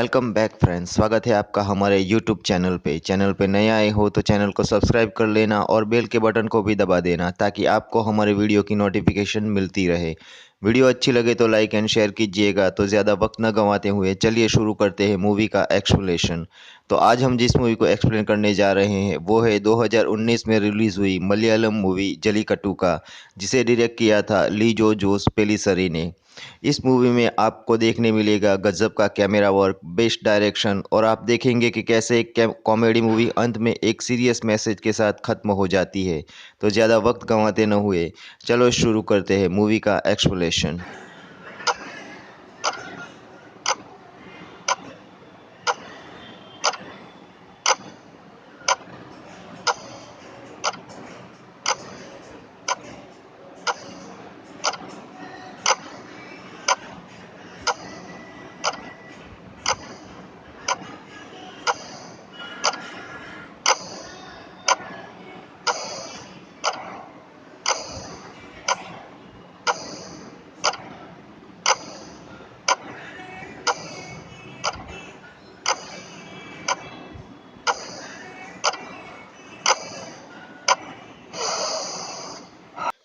Welcome back friends. स्वागत है आपका हमारे यूट्यूब चैनल पे नए आए हो तो चैनल को सब्सक्राइब कर लेना और बेल के बटन को भी दबा देना ताकि आपको हमारे वीडियो की नोटिफिकेशन मिलती रहे। वीडियो अच्छी लगे तो लाइक एंड शेयर कीजिएगा। तो ज़्यादा वक्त न गंवाते हुए चलिए शुरू करते हैं मूवी का एक्सप्लेनेशन। तो आज हम जिस मूवी को एक्सप्लेन करने जा रहे हैं वो है 2019 में रिलीज़ हुई मलयालम मूवी जलीकट्टू का, जिसे डायरेक्ट किया था लीजो जोस पेलिसरी ने। इस मूवी में आपको देखने मिलेगा गजब का कैमरा वर्क, बेस्ट डायरेक्शन, और आप देखेंगे कि कैसे एक कॉमेडी मूवी अंत में एक सीरियस मैसेज के साथ ख़त्म हो जाती है। तो ज़्यादा वक्त गंवाते न हुए चलो शुरू करते हैं मूवी का एक्सप्लेनेशन।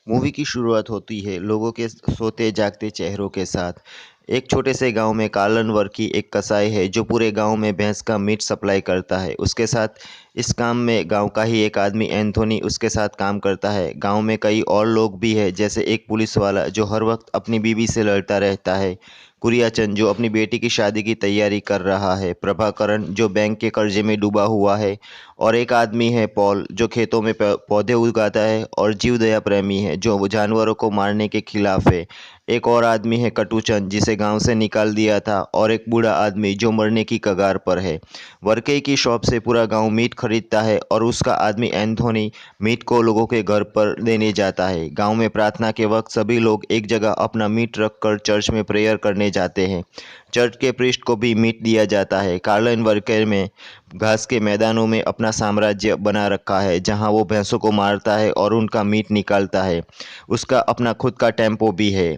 मूवी की शुरुआत होती है लोगों के सोते जागते चेहरों के साथ। एक छोटे से गांव में कार्लन वर्की एक कसाई है जो पूरे गांव में भैंस का मीट सप्लाई करता है। उसके साथ इस काम में गांव का ही एक आदमी एंथोनी उसके साथ काम करता है। गांव में कई और लोग भी हैं, जैसे एक पुलिस वाला जो हर वक्त अपनी बीवी से लड़ता रहता है, कुरियाचंद जो अपनी बेटी की शादी की तैयारी कर रहा है, प्रभाकरण जो बैंक के कर्जे में डूबा हुआ है, और एक आदमी है पॉल जो खेतों में पौधे उगाता है और जीवदया प्रेमी है जो वो जानवरों को मारने के खिलाफ है। एक और आदमी है कटुचंद जिसे गांव से निकाल दिया था, और एक बूढ़ा आदमी जो मरने की कगार पर है। वर्कई की शॉप से पूरा गांव मीट खरीदता है और उसका आदमी एंथोनी मीट को लोगों के घर पर देने जाता है। गांव में प्रार्थना के वक्त सभी लोग एक जगह अपना मीट रखकर चर्च में प्रेयर करने जाते हैं। चर्च के प्रीस्ट को भी मीट दिया जाता है। कार्लन वर्कर में घास के मैदानों में अपना साम्राज्य बना रखा है जहां वो भैंसों को मारता है और उनका मीट निकालता है। उसका अपना खुद का टेम्पो भी है।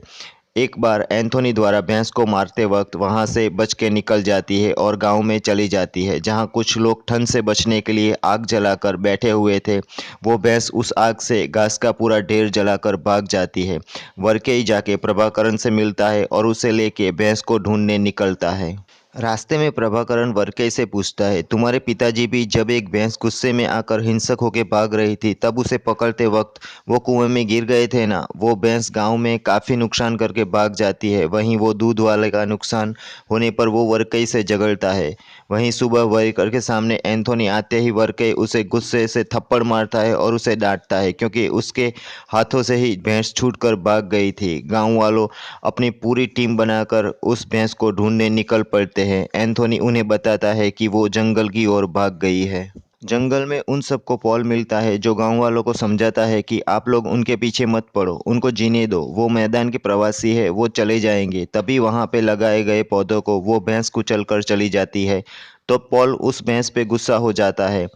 एक बार एंथोनी द्वारा भैंस को मारते वक्त वहां से बच के निकल जाती है और गांव में चली जाती है जहां कुछ लोग ठंड से बचने के लिए आग जलाकर बैठे हुए थे। वो भैंस उस आग से घास का पूरा ढेर जलाकर भाग जाती है। वर्केई जाके प्रभाकरण से मिलता है और उसे लेके भैंस को ढूंढने निकलता है। रास्ते में प्रभाकरण वर्कई से पूछता है, तुम्हारे पिताजी भी जब एक भैंस गुस्से में आकर हिंसक होकर भाग रही थी तब उसे पकड़ते वक्त वो कुएं में गिर गए थे ना? वो भैंस गांव में काफ़ी नुकसान करके भाग जाती है। वहीं वो दूध वाले का नुकसान होने पर वो वर्कई से झगड़ता है। वहीं सुबह वर्कर के सामने एंथोनी आते ही वर्कई उसे गुस्से से थप्पड़ मारता है और उसे डांटता है क्योंकि उसके हाथों से ही भैंस छूटकर भाग गई थी। गांव वालों अपनी पूरी टीम बनाकर उस भैंस को ढूंढने निकल पड़ते हैं। एंथोनी उन्हें बताता है कि वो जंगल की ओर भाग गई है। जंगल में उन सबको पॉल मिलता है जो गांव वालों को समझाता है कि आप लोग उनके पीछे मत पड़ो, उनको जीने दो, वो मैदान के प्रवासी है, वो चले जाएंगे। तभी वहां पे लगाए गए पौधों को वो भैंस कुचल कर चली जाती है। तो पॉल उस भैंस पे गुस्सा हो जाता है।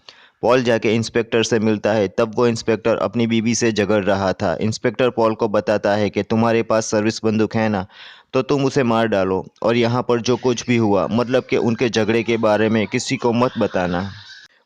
पॉल जाके इंस्पेक्टर से मिलता है। तब वो इंस्पेक्टर अपनी बीवी से झगड़ रहा था। इंस्पेक्टर पॉल को बताता है कि तुम्हारे पास सर्विस बंदूक है ना, तो तुम उसे मार डालो, और यहाँ पर जो कुछ भी हुआ मतलब कि उनके झगड़े के बारे में किसी को मत बताना।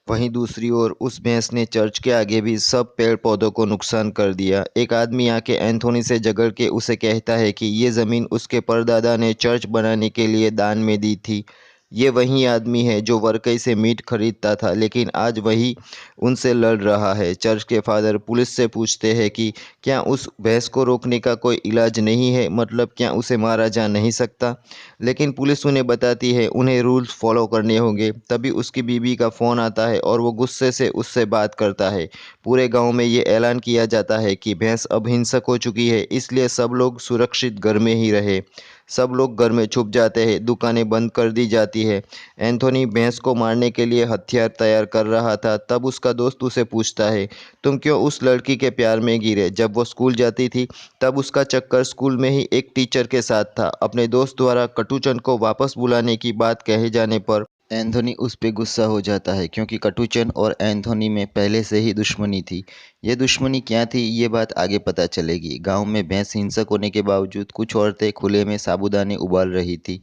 वहीं दूसरी ओर उस भैंस ने चर्च के आगे भी सब पेड़ पौधों को नुकसान कर दिया। एक आदमी आके एंथोनी से झगड़ के उसे कहता है कि ये ज़मीन उसके परदादा ने चर्च बनाने के लिए दान में दी थी। ये वही आदमी है जो वर्कई से मीट खरीदता था, लेकिन आज वही उनसे लड़ रहा है। चर्च के फादर पुलिस से पूछते हैं कि क्या उस भैंस को रोकने का कोई इलाज नहीं है, मतलब क्या उसे मारा जा नहीं सकता? लेकिन पुलिस उन्हें बताती है उन्हें रूल्स फॉलो करने होंगे। तभी उसकी बीवी का फ़ोन आता है और वो गुस्से से उससे बात करता है। पूरे गांव में ये ऐलान किया जाता है कि भैंस अब हिंसक हो चुकी है, इसलिए सब लोग सुरक्षित घर में ही रहे। सब लोग घर में छुप जाते हैं, दुकानें बंद कर दी जाती है। एंथोनी भैंस को मारने के लिए हथियार तैयार कर रहा था। तब उसका दोस्त उसे पूछता है, तुम क्यों उस लड़की के प्यार में गिरे? जब वो स्कूल जाती थी तब उसका चक्कर स्कूल में ही एक टीचर के साथ था। अपने दोस्त द्वारा कटुचंद को वापस बुलाने की बात कहे जाने पर एंथोनी उस पे गुस्सा हो जाता है क्योंकि कटुचंद और एंथोनी में पहले से ही दुश्मनी थी। ये दुश्मनी क्या थी ये बात आगे पता चलेगी। गांव में भैंस हिंसक होने के बावजूद कुछ औरतें खुले में साबूदाने उबाल रही थी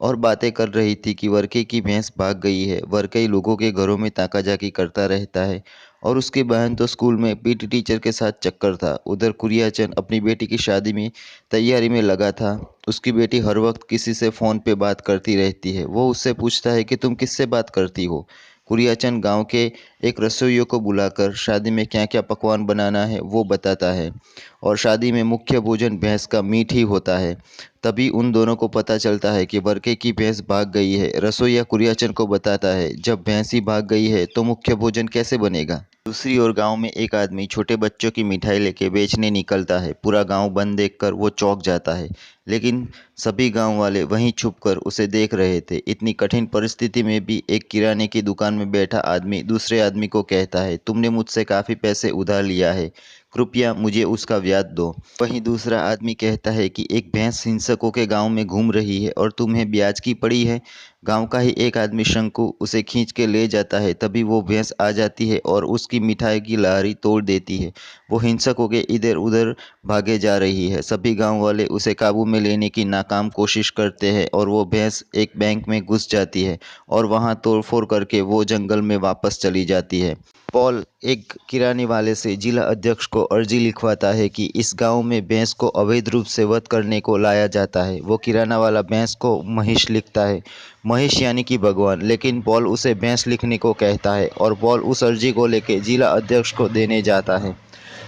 और बातें कर रही थी कि वर्के की भैंस भाग गई है। वर्कई लोगों के घरों में ताका-झाकी करता रहता है और उसकी बहन तो स्कूल में पीटी टीचर के साथ चक्कर था। उधर कुरियाचंद अपनी बेटी की शादी में तैयारी में लगा था। उसकी बेटी हर वक्त किसी से फ़ोन पे बात करती रहती है। वो उससे पूछता है कि तुम किससे बात करती हो? कुरियाचंद गांव के एक रसोइये को बुलाकर शादी में क्या-क्या पकवान बनाना है वो बताता है और शादी में मुख्य भोजन भैंस का मीट ही होता है। तभी उन दोनों को पता चलता है कि वर्के की भैंस भाग गई है। रसोइया कुरियाचंद को बताता है, जब भैंस ही भाग गई है तो मुख्य भोजन कैसे बनेगा? दूसरी ओर गांव में एक आदमी छोटे बच्चों की मिठाई लेके बेचने निकलता है। पूरा गांव बंद देखकर वो चौंक जाता है, लेकिन सभी गांव वाले वहीं छुपकर उसे देख रहे थे। इतनी कठिन परिस्थिति में भी एक किराने की दुकान में बैठा आदमी दूसरे आदमी को कहता है, तुमने मुझसे काफ़ी पैसे उधार लिया है, कृपया मुझे उसका ब्याज दो। वहीं दूसरा आदमी कहता है कि एक भैंस हिंसकों के गांव में घूम रही है और तुम्हें ब्याज की पड़ी है। गांव का ही एक आदमी शंकु उसे खींच के ले जाता है। तभी वो भैंस आ जाती है और उसकी मिठाई की लारी तोड़ देती है। वो हिंसकों के इधर उधर भागे जा रही है। सभी गांव वाले उसे काबू में लेने की नाकाम कोशिश करते हैं और वो भैंस एक बैंक में घुस जाती है और वहां तोड़फोड़ करके वो जंगल में वापस चली जाती है। पॉल एक किराने वाले से जिला अध्यक्ष को अर्जी लिखवाता है कि इस गांव में भैंस को अवैध रूप से वध करने को लाया जाता है। वो किराना वाला भैंस को महेश लिखता है, महेश यानी कि भगवान, लेकिन पॉल उसे भैंस लिखने को कहता है और पॉल उस अर्जी को लेके जिला अध्यक्ष को देने जाता है।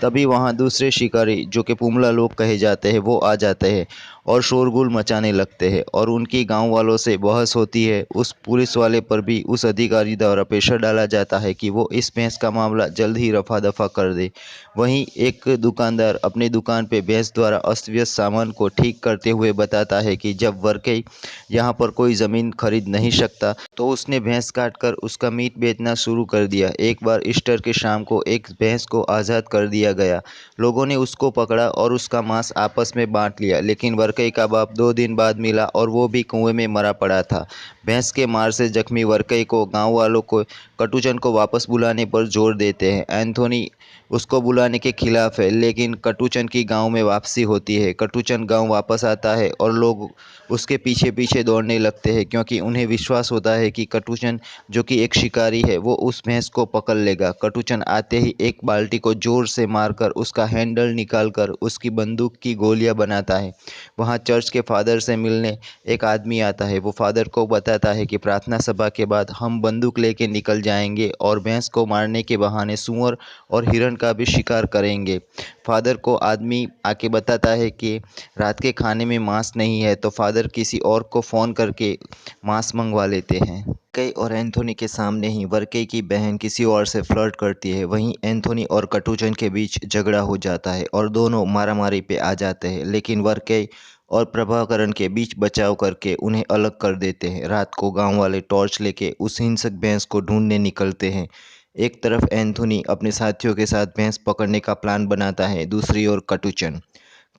तभी वहां दूसरे शिकारी जो कि पुमला लोग कहे जाते हैं वो आ जाते हैं और शोरगुल मचाने लगते हैं और उनकी गांव वालों से बहस होती है। उस पुलिस वाले पर भी उस अधिकारी द्वारा प्रेशर डाला जाता है कि वो इस भैंस का मामला जल्द ही रफा दफा कर दे। वहीं एक दुकानदार अपनी दुकान पे भैंस द्वारा अस्त व्यस्त सामान को ठीक करते हुए बताता है कि जब वर्कई यहाँ पर कोई ज़मीन खरीद नहीं सकता तो उसने भैंस काट कर उसका मीट बेचना शुरू कर दिया। एक बार ईस्टर की शाम को एक भैंस को आज़ाद कर दिया गया। लोगों ने उसको पकड़ा और उसका मांस आपस में बांट लिया, लेकिन वर्कई का बाप 2 दिन बाद मिला और वो भी कुएं में मरा पड़ा था। भैंस के मार से जख्मी वर्कई को गांव वालों को कटुचन को वापस बुलाने पर जोर देते हैं। एंथोनी उसको बुलाने के खिलाफ है, लेकिन कटुचन की गांव में वापसी होती है। कटुचन गांव वापस आता है और लोग उसके पीछे पीछे दौड़ने लगते हैं क्योंकि उन्हें विश्वास होता है कि कटुचन जो कि एक शिकारी है वो उस भैंस को पकड़ लेगा। कटुचन आते ही एक बाल्टी को जोर से मारकर उसका हैंडल निकालकर उसकी बंदूक की गोलियां बनाता है। वहां चर्च के फादर से मिलने एक आदमी आता है। वो फादर को बताता है कि प्रार्थना सभा के बाद हम बंदूक लेके निकल जाएंगे और भैंस को मारने के बहाने सूअर और हिरण का भी शिकार करेंगे। फादर को आदमी आके बताता है कि रात के खाने में मांस नहीं है, तो फादर किसी और को फ़ोन करके मांस मंगवा लेते हैं। वर्कई और एंथोनी के सामने ही वर्कई की बहन किसी और से फ्लर्ट करती है। वहीं एंथोनी और कटुचन के बीच झगड़ा हो जाता है और दोनों मारामारी पे आ जाते हैं, लेकिन वर्कई और प्रभाकरण के बीच बचाव करके उन्हें अलग कर देते हैं। रात को गांव वाले टॉर्च लेके उस हिंसक भैंस को ढूंढने निकलते हैं। एक तरफ एंथोनी अपने साथियों के साथ भैंस पकड़ने का प्लान बनाता है, दूसरी ओर कटुचन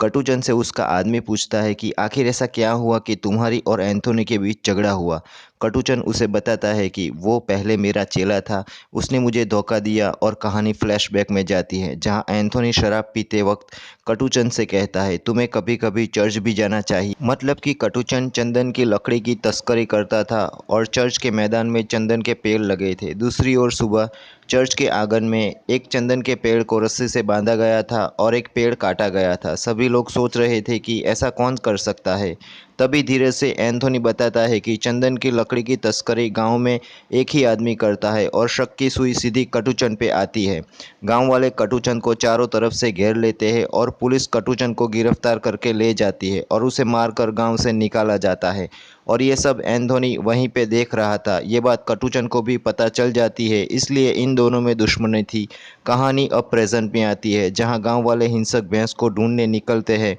कटुचन से उसका आदमी पूछता है कि आखिर ऐसा क्या हुआ कि तुम्हारी और एंथोनी के बीच झगड़ा हुआ। कटुचन उसे बताता है कि वो पहले मेरा चेला था, उसने मुझे धोखा दिया और कहानी फ्लैशबैक में जाती है जहां एंथोनी शराब पीते वक्त कटुचन से कहता है तुम्हें कभी कभी चर्च भी जाना चाहिए। मतलब कि कटुचन चंदन की लकड़ी की तस्करी करता था और चर्च के मैदान में चंदन के पेड़ लगे थे। दूसरी ओर सुबह चर्च के आंगन में एक चंदन के पेड़ को रस्सी से बांधा गया था और एक पेड़ काटा गया था। सभी लोग सोच रहे थे कि ऐसा कौन कर सकता है। तभी धीरे से एंथोनी बताता है कि चंदन की लकड़ी की तस्करी गांव में एक ही आदमी करता है और शक की सुई सीधी कटुचन पे आती है। गांव वाले कटुचन को चारों तरफ से घेर लेते हैं और पुलिस कटुचन को गिरफ्तार करके ले जाती है और उसे मारकर गांव से निकाला जाता है। और ये सब एंथोनी वहीं पे देख रहा था। ये बात कटुचन को भी पता चल जाती है, इसलिए इन दोनों में दुश्मनी थी। कहानी अब प्रेजेंट में आती है जहां गांव वाले हिंसक भैंस को ढूंढने निकलते हैं।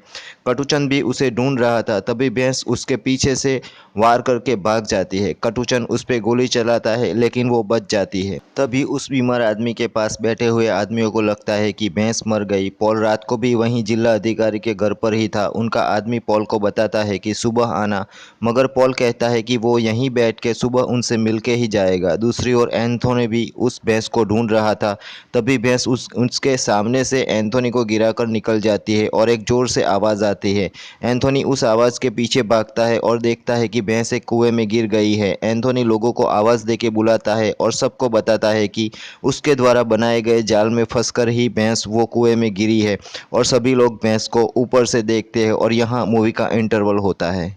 कटुचन भी उसे ढूंढ रहा था। तभी भैंस उसके पीछे से वार करके भाग जाती है। कटुचन उस पर गोली चलाता है लेकिन वो बच जाती है। तभी उस बीमार आदमी के पास बैठे हुए आदमियों को लगता है कि भैंस मर गई। पॉल रात को भी वहीं जिला अधिकारी के घर पर ही था। उनका आदमी पॉल को बताता है कि सुबह आना, मगर पॉल कहता है कि वो यहीं बैठ के सुबह उनसे मिलके ही जाएगा। दूसरी ओर एंथोनी भी उस भैंस को ढूंढ रहा था। तभी भैंस उसके सामने से एंथोनी को गिराकर निकल जाती है और एक जोर से आवाज़ आती है। एंथोनी उस आवाज़ के पीछे भागता है और देखता है कि भैंस एक कुएं में गिर गई है। एंथोनी लोगों को आवाज़ देके बुलाता है और सबको बताता है कि उसके द्वारा बनाए गए जाल में फंसकर ही भैंस वो कुएं में गिरी है, और सभी लोग भैंस को ऊपर से देखते हैं और यहाँ मूवी का इंटरवल होता है।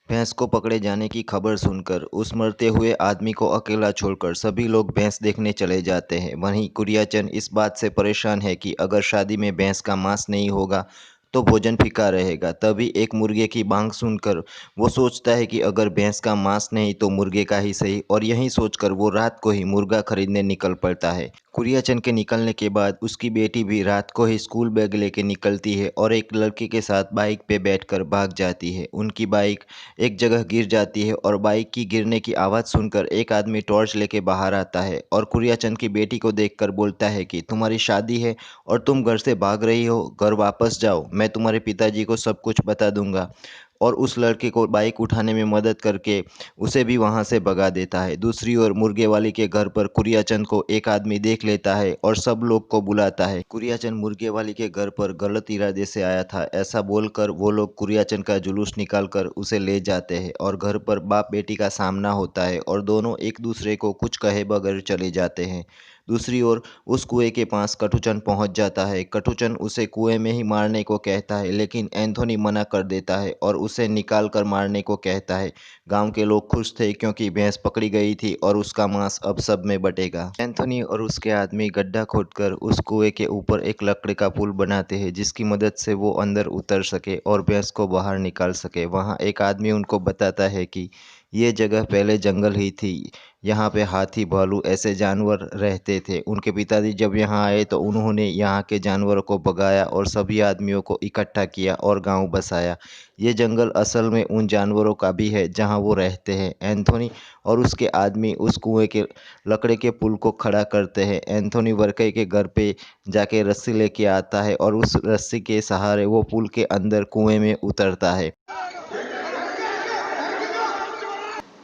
भैंस को पकड़े जाने की खबर सुनकर उस मरते हुए आदमी को अकेला छोड़कर सभी लोग भैंस देखने चले जाते हैं। वहीं कुरियाचंद इस बात से परेशान है कि अगर शादी में भैंस का मांस नहीं होगा तो भोजन फीका रहेगा। तभी एक मुर्गे की बांग सुनकर वो सोचता है कि अगर भैंस का मांस नहीं तो मुर्गे का ही सही, और यही सोचकर वो रात को ही मुर्गा खरीदने निकल पड़ता है। कुरियाचंद के निकलने के बाद उसकी बेटी भी रात को ही स्कूल बैग लेके निकलती है और एक लड़के के साथ बाइक पे बैठकर भाग जाती है। उनकी बाइक एक जगह गिर जाती है और बाइक की गिरने की आवाज़ सुनकर एक आदमी टॉर्च लेके बाहर आता है और कुरियाचंद की बेटी को देखकर बोलता है कि तुम्हारी शादी है और तुम घर से भाग रही हो, घर वापस जाओ, मैं तुम्हारे पिताजी को सब कुछ बता दूंगा। और उस लड़के को बाइक उठाने में मदद करके उसे भी वहां से भगा देता है। दूसरी ओर मुर्गे वाली के घर पर कुरियाचंद को एक आदमी देख लेता है और सब लोग को बुलाता है। कुरियाचंद मुर्गे वाली के घर पर गलत इरादे से आया था, ऐसा बोलकर वो लोग कुरियाचंद का जुलूस निकालकर उसे ले जाते हैं और घर पर बाप बेटी का सामना होता है और दोनों एक दूसरे को कुछ कहे बगैर चले जाते हैं। दूसरी ओर उस कुएं के पास कटुचन पहुंच जाता है। कटुचन उसे कुएं में ही मारने को कहता है, लेकिन एंथोनी मना कर देता है और उसे निकाल कर मारने को कहता है। गांव के लोग खुश थे क्योंकि भैंस पकड़ी गई थी और उसका मांस अब सब में बटेगा। एंथोनी और उसके आदमी गड्ढा खोदकर उस कुएं के ऊपर एक लकड़ी का पुल बनाते हैं, जिसकी मदद से वो अंदर उतर सके और भैंस को बाहर निकाल सके। वहां एक आदमी उनको बताता है कि ये जगह पहले जंगल ही थी, यहाँ पे हाथी, भालू ऐसे जानवर रहते थे। उनके पिताजी जब यहाँ आए तो उन्होंने यहाँ के जानवरों को भगाया और सभी आदमियों को इकट्ठा किया और गांव बसाया। ये जंगल असल में उन जानवरों का भी है जहाँ वो रहते हैं। एंथोनी और उसके आदमी उस कुएं के लकड़े के पुल को खड़ा करते हैं। एंथोनी वर्कई के घर पे जाके रस्सी लेके आता है और उस रस्सी के सहारे वो पुल के अंदर कुएं में उतरता है।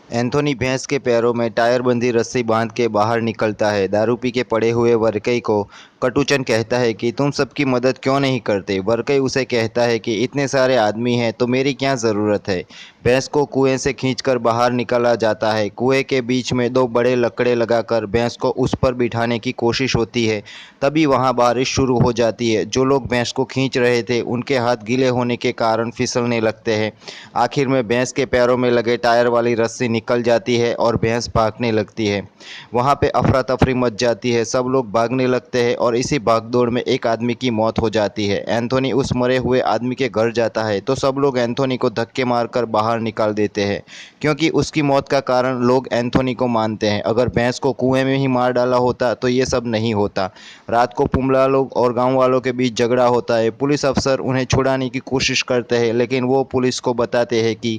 एंथोनी भैंस के पैरों में टायर बंधी रस्सी बांध के बाहर निकलता है। दारू पी के पड़े हुए वर्कई को कटुचन कहता है कि तुम सबकी मदद क्यों नहीं करते। वर्कई उसे कहता है कि इतने सारे आदमी हैं तो मेरी क्या ज़रूरत है। भैंस को कुएं से खींचकर बाहर निकाला जाता है। कुएं के बीच में दो बड़े लकड़े लगाकर भैंस को उस पर बिठाने की कोशिश होती है। तभी वहां बारिश शुरू हो जाती है। जो लोग भैंस को खींच रहे थे उनके हाथ गीले होने के कारण फिसलने लगते हैं। आखिर में भैंस के पैरों में लगे टायर वाली रस्सी निकल जाती है और भैंस भागने लगती है। वहाँ पे अफरा तफरी मच जाती है, सब लोग भागने लगते हैं और इसी भागदौड़ में एक आदमी की मौत हो जाती है। एंथोनी उस मरे हुए आदमी के घर जाता है तो सब लोग एंथोनी को धक्के मारकर बाहर निकाल देते हैं, क्योंकि उसकी मौत का कारण लोग एंथोनी को मानते हैं। अगर भैंस को कुएं में ही मार डाला होता तो ये सब नहीं होता। रात को पुमला लोग और गांव वालों के बीच झगड़ा होता है। पुलिस अफसर उन्हें छुड़ाने की कोशिश करते हैं, लेकिन वो पुलिस को बताते हैं कि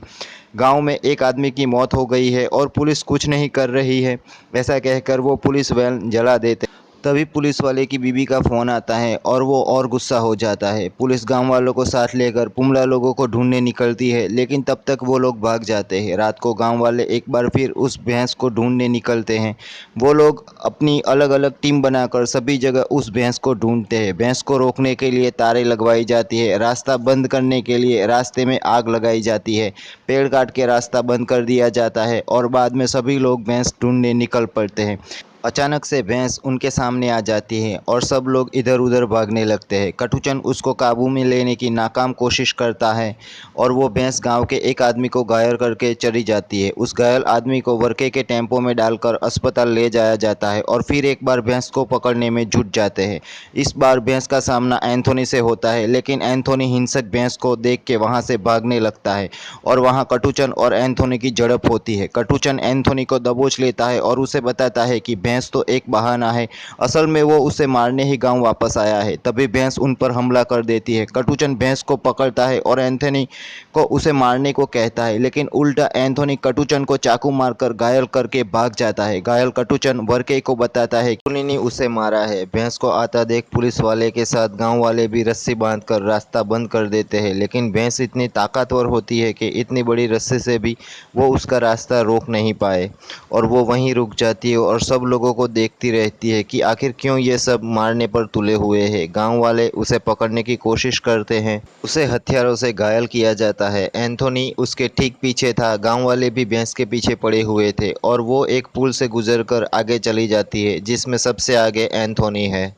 गांव में एक आदमी की मौत हो गई है और पुलिस कुछ नहीं कर रही है। ऐसा कहकर वो पुलिस वैन जला देते। तभी पुलिस वाले की बीवी का फ़ोन आता है और वो और गुस्सा हो जाता है। पुलिस गांव वालों को साथ लेकर पुमला लोगों को ढूंढने निकलती है, लेकिन तब तक वो लोग भाग जाते हैं। रात को गांव वाले एक बार फिर उस भैंस को ढूंढने निकलते हैं। वो लोग अपनी अलग अलग टीम बनाकर सभी जगह उस भैंस को ढूंढते हैं। भैंस को रोकने के लिए तारें लगवाई जाती है, रास्ता बंद करने के लिए रास्ते में आग लगाई जाती है, पेड़ काट के रास्ता बंद कर दिया जाता है और बाद में सभी लोग भैंस ढूंढने निकल पड़ते हैं। अचानक से भैंस उनके सामने आ जाती है और सब लोग इधर उधर भागने लगते हैं। कटुचन उसको काबू में लेने की नाकाम कोशिश करता है और वो भैंस गांव के एक आदमी को घायल करके चली जाती है। उस घायल आदमी को वर्के के टेम्पो में डालकर अस्पताल ले जाया जाता है और फिर एक बार भैंस को पकड़ने में जुट जाते हैं। इस बार भैंस का सामना एंथोनी से होता है, लेकिन एंथोनी हिंसक भैंस को देख के वहाँ से भागने लगता है और वहाँ कटुचन और एंथोनी की झड़प होती है। कटुचन एंथोनी को दबोच लेता है और उसे बताता है कि भैंस तो एक बहाना है, असल में वो उसे मारने ही गांव वापस आया है। तभी भैंस उन पर हमला कर देती है। कटुचन भैंस को पकड़ता है और एंथोनी को उसे मारने को कहता है, लेकिन उल्टा एंथोनी कटुचन को चाकू मारकर घायल करके भाग जाता है। घायल कटुचन वर्के को बताता है कि एंथोनी ने उसे मारा है। भैंस को आता देख पुलिस वाले के साथ गांव वाले भी रस्सी बांधकर रास्ता बंद कर देते हैं, लेकिन भैंस इतनी ताकतवर होती है कि इतनी बड़ी रस्सी से भी वो उसका रास्ता रोक नहीं पाए और वो वहीं रुक जाती है और सब लोगों को देखती रहती है कि आखिर क्यों ये सब मारने पर तुले हुए हैं। गांव वाले उसे पकड़ने की कोशिश करते हैं, उसे हथियारों से घायल किया जाता है। एंथोनी उसके ठीक पीछे था। गांव वाले भी भैंस के पीछे पड़े हुए थे और वो एक पुल से गुजरकर आगे चली जाती है, जिसमें सबसे आगे एंथोनी है।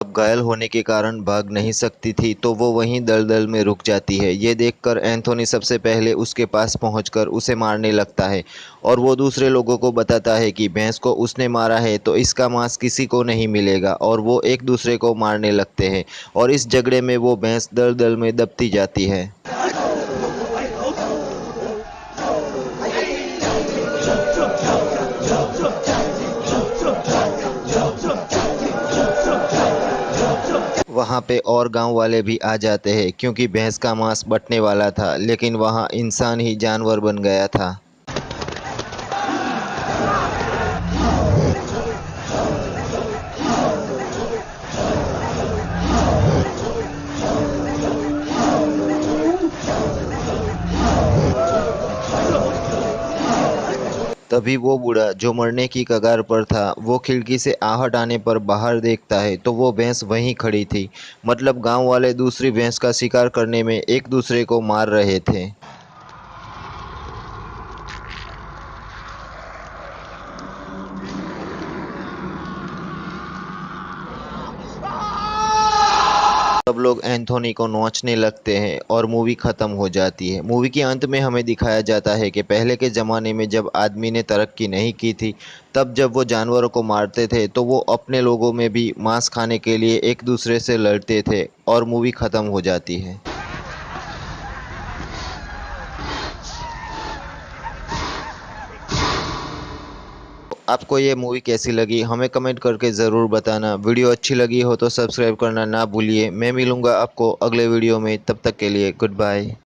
अब घायल होने के कारण भाग नहीं सकती थी, तो वो वहीं दलदल में रुक जाती है। ये देखकर एंथोनी सबसे पहले उसके पास पहुंचकर उसे मारने लगता है और वो दूसरे लोगों को बताता है कि भैंस को उसने मारा है तो इसका मांस किसी को नहीं मिलेगा, और वो एक दूसरे को मारने लगते हैं और इस झगड़े में वो भैंस दलदल में दबती जाती है। वहाँ पे और गांव वाले भी आ जाते हैं, क्योंकि भैंस का मांस बंटने वाला था, लेकिन वहाँ इंसान ही जानवर बन गया था। तभी वो बूढ़ा जो मरने की कगार पर था, वो खिड़की से आहट आने पर बाहर देखता है तो वो भैंस वहीं खड़ी थी। मतलब गांव वाले दूसरी भैंस का शिकार करने में एक दूसरे को मार रहे थे। सब लोग एंथोनी को नोचने लगते हैं और मूवी ख़त्म हो जाती है। मूवी के अंत में हमें दिखाया जाता है कि पहले के ज़माने में जब आदमी ने तरक्की नहीं की थी, तब जब वो जानवरों को मारते थे तो वो अपने लोगों में भी मांस खाने के लिए एक दूसरे से लड़ते थे और मूवी ख़त्म हो जाती है। आपको ये मूवी कैसी लगी हमें कमेंट करके ज़रूर बताना। वीडियो अच्छी लगी हो तो सब्सक्राइब करना ना भूलिए। मैं मिलूँगा आपको अगले वीडियो में, तब तक के लिए गुड बाय।